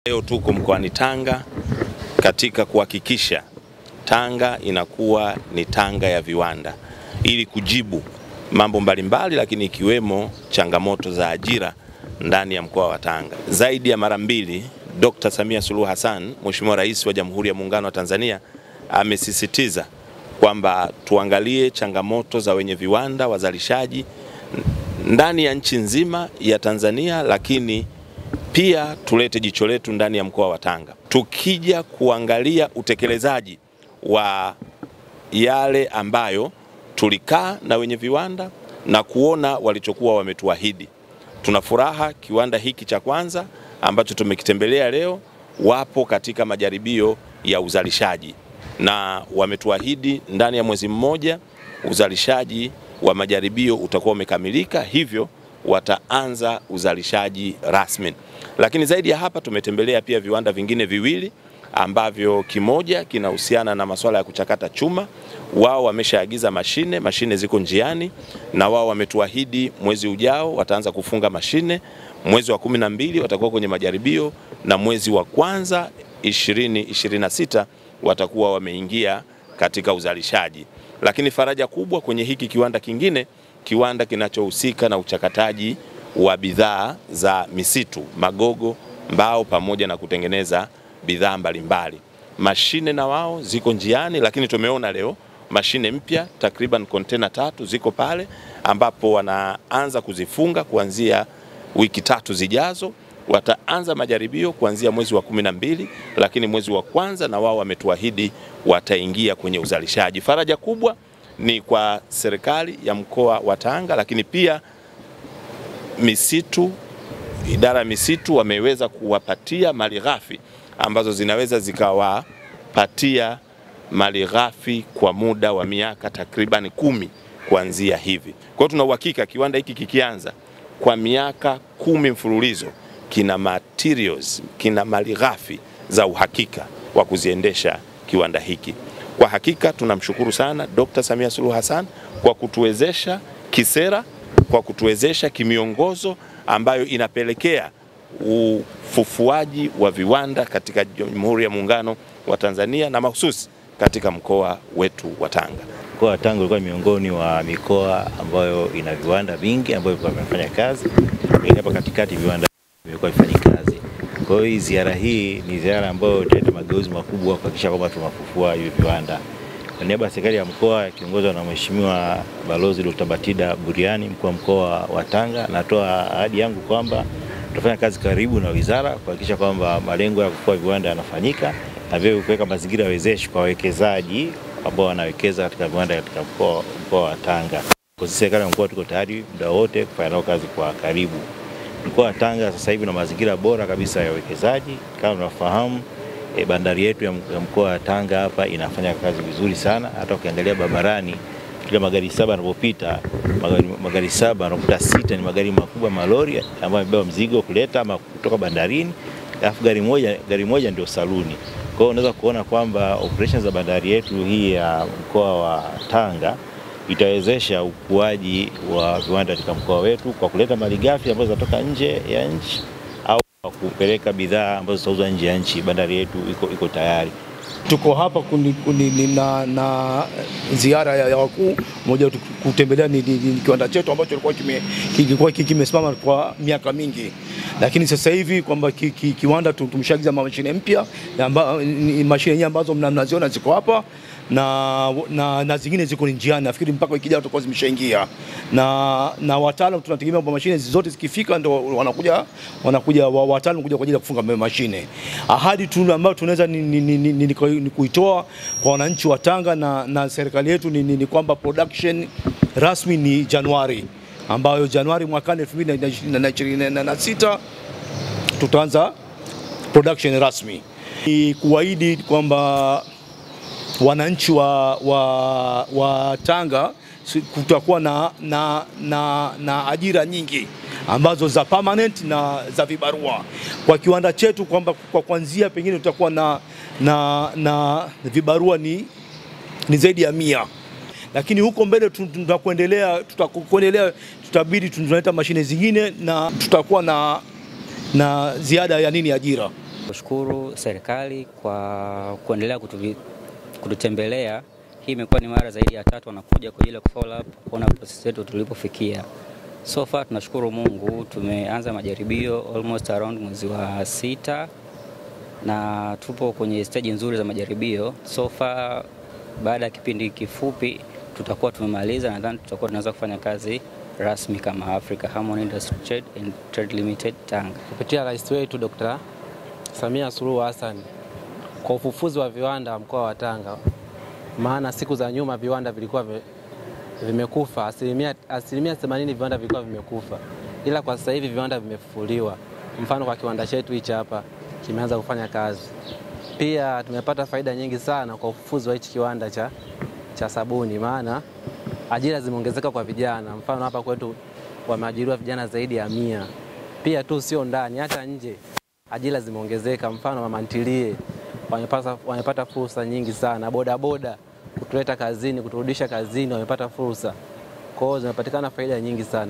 Leo tuko mkoani Tanga katika kuhakikisha Tanga inakuwa ni Tanga ya viwanda ili kujibu mambo mbalimbali, lakini ikiwemo changamoto za ajira ndani ya mkoa wa Tanga. Zaidi ya mara mbili Dr. Samia Suluhu Hassan, Mheshimiwa Rais wa Jamhuri ya Muungano wa Tanzania, amesisitiza kwamba tuangalie changamoto za wenye viwanda, wazalishaji ndani ya nchi nzima ya Tanzania, lakini pia tulete jicho letu ndani ya mkoa wa Tanga. Tukija kuangalia utekelezaji wa yale ambayo tulikaa na wenye viwanda na kuona walichokuwa wametuahidi. Tuna furaha kiwanda hiki cha kwanza ambacho tumekitembelea leo wapo katika majaribio ya uzalishaji na wametuahidi ndani ya mwezi mmoja uzalishaji wa majaribio utakuwa umekamilika, hivyo wataanza uzalishaji rasmi. Lakini zaidi ya hapa tumetembelea pia viwanda vingine viwili ambavyo kimoja kinahusiana na masuala ya kuchakata chuma. Wao wameshaagiza mashine ziko njiani na wao wametuahidi mwezi ujao wataanza kufunga mashine, mwezi wa 12 watakuwa kwenye majaribio na mwezi wa kwanza 2026 watakuwa wameingia katika uzalishaji. Lakini faraja kubwa kwenye hiki kiwanda kingine, kiwanda kinachohusika na uchakataji wa bidhaa za misitu, magogo, mbao pamoja na kutengeneza bidhaa mbalimbali. Mashine na wao ziko njiani, lakini tumeona leo mashine mpya takriban kontena 3 ziko pale ambapo wanaanza kuzifunga kuanzia wiki 3 zijazo. Wataanza majaribio kuanzia mwezi wa 12, lakini mwezi wa kwanza na wao wametuahidi wataingia kwenye uzalishaji. Faraja kubwa ni kwa serikali ya mkoa wa Tanga, lakini pia misitu, idara ya misitu wameweza kuwapatia malighafi ambazo zinaweza zikawapatia malighafi kwa muda wa miaka takriban 10 kuanzia hivi. Kwa hiyo tuna uhakika kiwanda hiki kikianza kwa miaka 10 mfululizo kina materials, kina malighafi za uhakika wa kuziendesha kiwanda hiki. Kwa hakika tunamshukuru sana Dr. Samia Suluhu Hassan kwa kutuwezesha kisera, kwa kutuwezesha kimiongozo ambayo inapelekea ufufuaji wa viwanda katika Jamhuri ya Muungano wa Tanzania na mahususi katika mkoa wetu wa Tanga. Mkoa wa Tanga ulikuwa miongoni wa mikoa ambayo ina viwanda vingi ambayo vinafanya kazi, lakini hapa katikati viwanda vimekuwa vifanyi kazi. Kwa hiyo ziara hii ni ziara ambayo italeta mageuzi makubwa kuhakikisha kwamba tunafufua hivi viwanda. Kwa niaba ya serikali ya mkoa ikiongozwa na Mheshimiwa Balozi Dr. Batida Buriani, mkuu wa mkoa wa Tanga, natoa ahadi yangu kwamba tutafanya kazi karibu na wizara kuhakikisha kwamba malengo ya kufufua viwanda yanafanyika na vile kuweka mazingira wezeshi kwa wawekezaji ambao wanawekeza katika viwanda katika mkoa wa Tanga. Kwa sisi serikali ya mkoa tuko tayari muda wote kufanya nao kazi kwa karibu. Mkoa wa Tanga sasa hivi na mazingira bora kabisa ya uwekezaji. Kama unafahamu bandari yetu ya mkoa wa Tanga hapa inafanya kazi vizuri sana. Hata ukiangalia barabarani kila magari 7 yanapopita, magari 7 unakuta 6 ni magari makubwa, malori ambayo yamebeba mzigo kuleta ama kutoka bandarini, alafu gari moja ndio saluni. Kwa hiyo unaweza kuona kwamba operations za bandari yetu hii ya mkoa wa Tanga itawezesha ukuaji wa viwanda katika mkoa wetu kwa kuleta malighafi ambazo zinatoka nje ya nchi au kupeleka bidhaa ambazo zitauzwa nje ya nchi. Bandari yetu iko tayari. Tuko hapa na ziara ya wakuu mmoja kutembelea ni kiwanda chetu ambacho kilikuwa kimesimama kwa miaka mingi, lakini sasa hivi kwamba kiwanda tumeshagiza mashine mpya, mashine ambazo mnaziona ziko hapa na zingine ziko njiani. Nafikiri mpaka wiki ijayo tutakuwa zimeshaingia na wataalamu tunategemea kwamba mashine zote zikifika ndio wanakuja wataalamu kuja kwa ajili ya kufunga mashine. Ahadi tu ambayo tunaweza ni kuitoa kwa wananchi wa Tanga na serikali yetu ni kwamba production rasmi ni Januari, ambayo Januari mwaka 2026 tutaanza production rasmi. Ni kuahidi kwamba wananchi wa Tanga kutakuwa na ajira nyingi ambazo za permanent na za vibarua kwa kiwanda chetu, kwamba kwa kuanzia pengine tutakuwa na vibarua ni zaidi ya 100, lakini huko mbele tutakuendelea tutabidi tunaleta mashine zingine na tutakuwa na ziada ya ajira. Kushukuru serikali kwa kuendelea kututembelea. Hii imekuwa ni mara zaidi ya 3 wanakuja kwa ajili ya kufollow up kuona process yetu tulipofikia. So far tunashukuru Mungu, tumeanza majaribio almost around mwezi wa 6 na tupo kwenye stage nzuri za majaribio. So far baada ya kipindi kifupi tutakuwa tumemaliza na nadhani tutakuwa tunaweza kufanya kazi rasmi kama Africa Harmony Industry Trade Limited Tanga. Kupitia rais wetu Dr. Samia Suluhu Hassan kwa ufufuzi wa viwanda mkoa wa Tanga. Maana siku za nyuma viwanda vilikuwa vimekufa, asilimia 80 viwanda vilikuwa vimekufa. Ila kwa sasa hivi viwanda vimefufuliwa. Mfano kwa kiwanda chetu hichi hapa kimeanza kufanya kazi. Pia tumepata faida nyingi sana kwa ufufuzi wa hichi kiwanda cha sabuni, maana ajira zimeongezeka kwa vijana. Mfano hapa kwetu wameajiriwa vijana zaidi ya 100. Pia tu sio ndani, hata nje ajira zimeongezeka. Mfano mama ntilie wamepata fursa nyingi sana. Bodaboda kutuleta kazini, kuturudisha kazini wamepata fursa. Kwa hiyo zimepatikana faida nyingi sana.